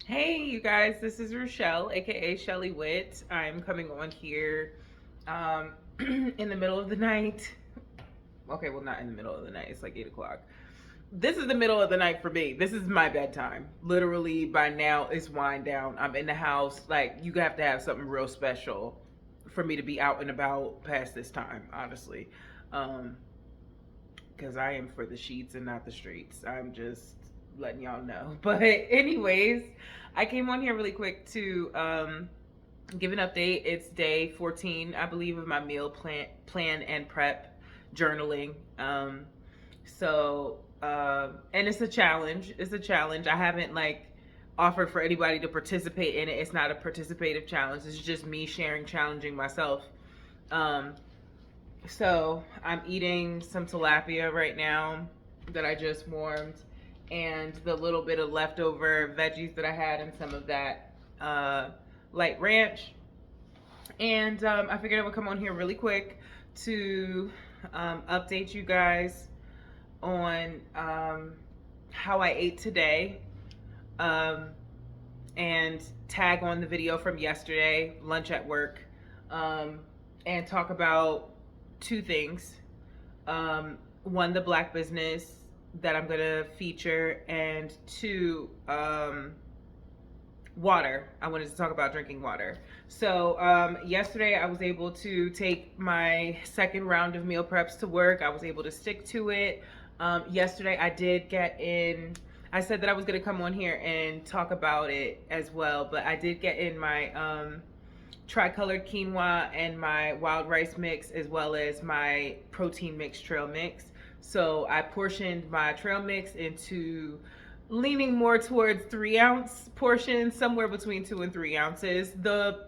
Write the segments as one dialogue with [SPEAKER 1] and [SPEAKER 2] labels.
[SPEAKER 1] Hey, you guys, this is Rochelle, aka Shelly Witt. I'm coming on here um, in the middle of the night. Okay, well, not in the middle of the night, it's like 8 o'clock. This is the middle of the night for me. This is my bedtime. Literally, by now, it's wind down. I'm in the house. Like, you have to have something real special for me to be out and about past this time, honestly. Um, because I am for the sheets and not the streets. I'm just letting y'all know. But anyways, I came on here really quick to give an update. It's day 14, I believe, of my meal plan and prep journaling. And it's a challenge. It's a challenge. I haven't like offered for anybody to participate in it. It's not a participative challenge. It's just me sharing, challenging myself. Um, so I'm eating some tilapia right now that I just warmed, and the little bit of leftover veggies that I had, and some of that light ranch. And I figured I would come on here really quick to update you guys on how I ate today, um, and tag on the video from yesterday, lunch at work, um, and talk about two things. One, the black business that I'm gonna feature, and two, water. I wanted to talk about drinking water. So yesterday I was able to take my second round of meal preps to work. I was able to stick to it. Yesterday I did get in. I said that I was gonna come on here and talk about it as well, but I did get in my tricolored quinoa and my wild rice mix, as well as my protein mix trail mix. So I portioned my trail mix into leaning more towards 3 ounce portions, somewhere between 2 and 3 ounces. The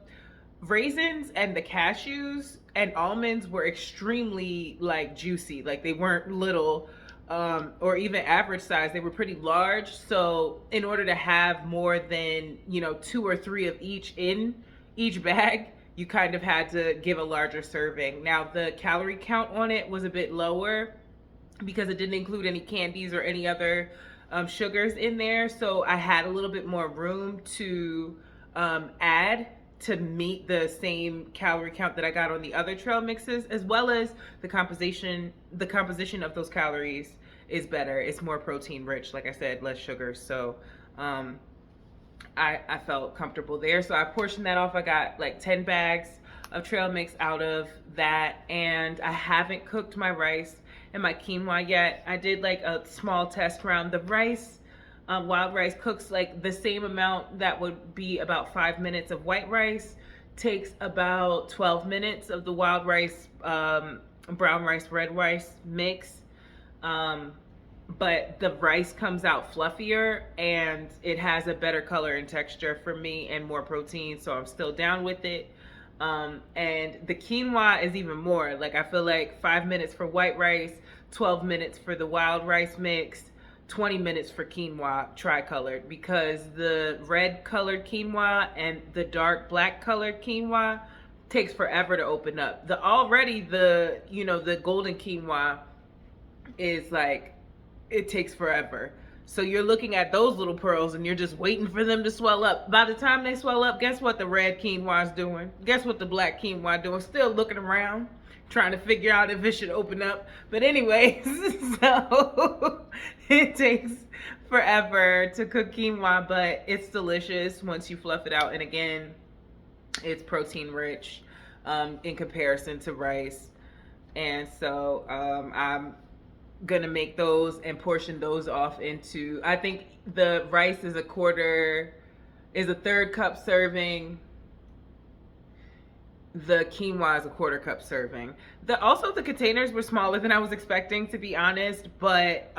[SPEAKER 1] raisins and the cashews and almonds were extremely like juicy, like they weren't little, or even average size. They were pretty large. So in order to have more than, two or three of each in each bag, you kind of had to give a larger serving. Now the calorie count on it was a bit lower because it didn't include any candies or any other sugars in there. So I had a little bit more room to add to meet the same calorie count that I got on the other trail mixes, as well as the composition of those calories is better. It's more protein rich, like I said, less sugar. So I felt comfortable there. So I portioned that off. I got like 10 bags of trail mix out of that. And I haven't cooked my rice and my quinoa yet. I did like a small test round. The rice, wild rice, cooks like the same amount that would be about 5 minutes of white rice. Takes about 12 minutes of the wild rice, brown rice, red rice mix. But the rice comes out fluffier and it has a better color and texture for me and more protein, so I'm still down with it. And the quinoa is even more. Like I feel like 5 minutes for white rice, 12 minutes for the wild rice mix, 20 minutes for quinoa tricolored, because the red colored quinoa and the dark black colored quinoa takes forever to open up. The golden quinoa is like, it takes forever. So you're looking at those little pearls and you're just waiting for them to swell up. By the time they swell up, guess what the red quinoa is doing? Guess what the black quinoa doing? Still looking around, trying to figure out if it should open up. But anyways, so it takes forever to cook quinoa, but it's delicious once you fluff it out. And again, it's protein rich in comparison to rice. And so I'm gonna make those and portion those off into, I think the rice is a third cup serving. The quinoa is a quarter cup serving. The containers were smaller than I was expecting, to be honest, but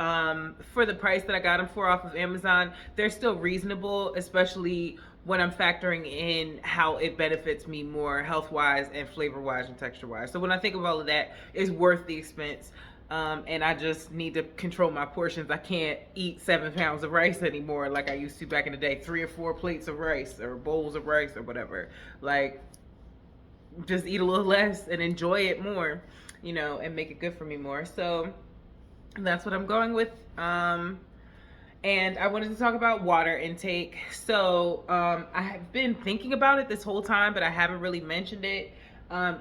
[SPEAKER 1] for the price that I got them for off of Amazon, they're still reasonable, especially when I'm factoring in how it benefits me more health wise and flavor wise and texture wise. So when I think of all of that, it's worth the expense. And I just need to control my portions. I can't eat 7 pounds of rice anymore like I used to back in the day. 3 or 4 plates of rice or bowls of rice or whatever. Like, just eat a little less and enjoy it more, and make it good for me more. So that's what I'm going with. And I wanted to talk about water intake. So I have been thinking about it this whole time, but I haven't really mentioned it.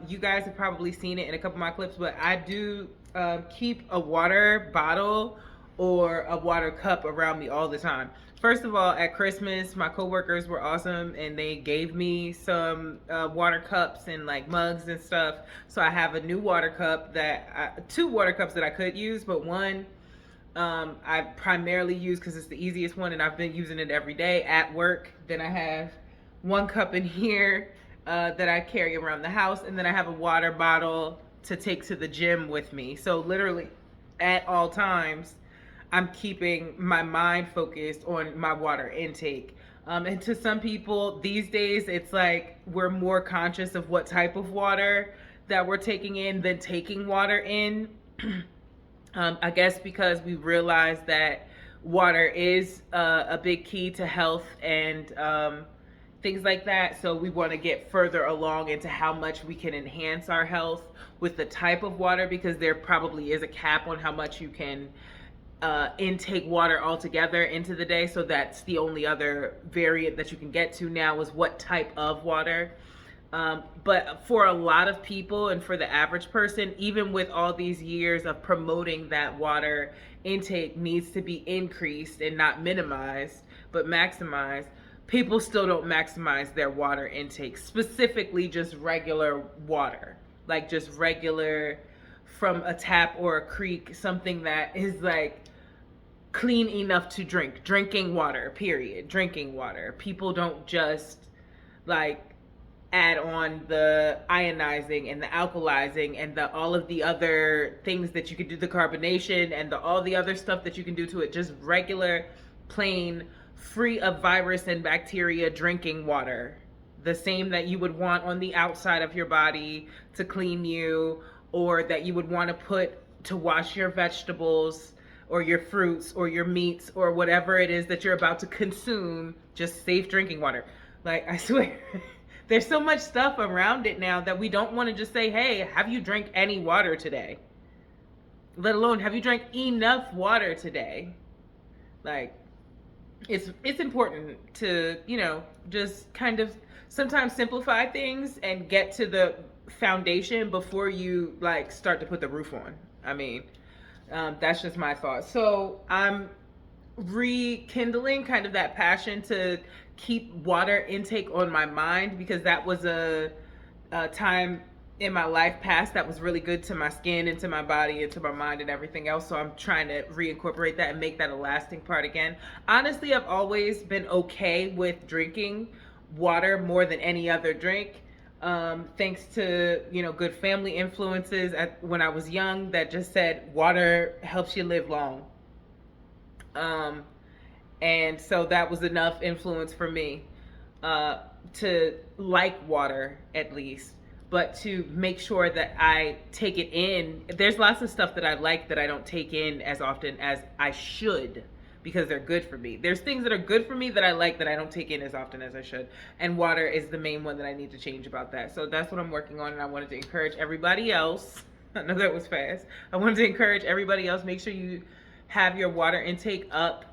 [SPEAKER 1] You guys have probably seen it in a couple of my clips, but I do keep a water bottle or a water cup around me all the time. First of all, at Christmas, my coworkers were awesome and they gave me some water cups and like mugs and stuff. So I have a new water cup two water cups that I could use, but one I primarily use because it's the easiest one and I've been using it every day at work. Then I have one cup in here that I carry around the house, and then I have a water bottle to take to the gym with me. So literally at all times, I'm keeping my mind focused on my water intake. And to some people these days, it's like we're more conscious of what type of water that we're taking in than taking water in. I guess because we realize that water is a big key to health and things like that. So we want to get further along into how much we can enhance our health with the type of water, because there probably is a cap on how much you can intake water altogether into the day. So that's the only other variant that you can get to now, is what type of water. But for a lot of people and for the average person, even with all these years of promoting that water intake needs to be increased and not minimized, but maximized, people still don't maximize their water intake, specifically just regular water, like just regular from a tap or a creek, something that is like clean enough to drink, drinking water, period, drinking water. People don't just like add on the ionizing and the alkalizing and the all of the other things that you could do, the carbonation and all the other stuff that you can do to it. Just regular, plain, free of virus and bacteria drinking water, the same that you would want on the outside of your body to clean you, or that you would want to put to wash your vegetables or your fruits or your meats or whatever it is that you're about to consume. Just safe drinking water. Like, I swear. There's so much stuff around it now that we don't want to just say, hey, have you drank any water today? Let alone, have you drank enough water today? Like, it's important to, just kind of sometimes simplify things and get to the foundation before you like start to put the roof on. I mean, that's just my thought. So I'm rekindling kind of that passion to keep water intake on my mind, because that was a time in my life past that was really good to my skin and to my body and to my mind and everything else. So I'm trying to reincorporate that and make that a lasting part again. Honestly, I've always been okay with drinking water more than any other drink. Thanks to, good family influences when I was young that just said water helps you live long. And so that was enough influence for me to like water, at least, but to make sure that I take it in. There's lots of stuff that I like that I don't take in as often as I should, because they're good for me. There's things that are good for me that I like that I don't take in as often as I should. And water is the main one that I need to change about that. So that's what I'm working on. And I wanted to encourage everybody else. I know that was fast. I wanted to encourage everybody else. Make sure you have your water intake up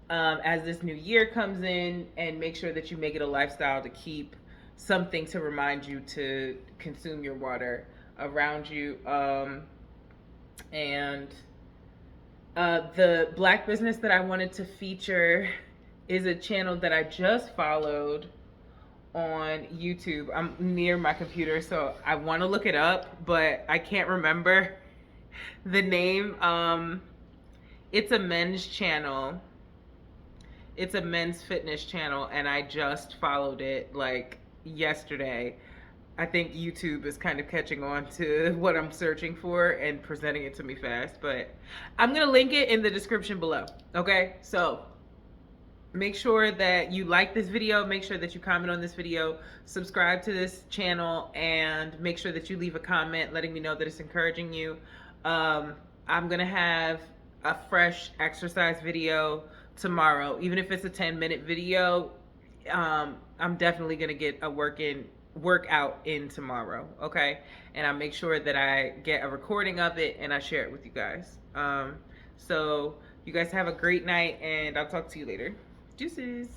[SPEAKER 1] as this new year comes in, and make sure that you make it a lifestyle to keep something to remind you to consume your water around you. And the Black business that I wanted to feature is a channel that I just followed on YouTube. I'm near my computer, so I want to look it up, but I can't remember the name. It's a men's channel. It's a men's fitness channel, and I just followed it like yesterday. I think YouTube is kind of catching on to what I'm searching for and presenting it to me fast, but I'm gonna link it in the description below. Okay, so make sure that you like this video, make sure that you comment on this video, subscribe to this channel, and make sure that you leave a comment letting me know that it's encouraging you. I'm gonna have a fresh exercise video tomorrow. Even if it's a 10-minute video, I'm definitely gonna get a workout in tomorrow, okay? And I make sure that I get a recording of it and I share it with you guys. So You guys have a great night, and I'll talk to you later. Deuces.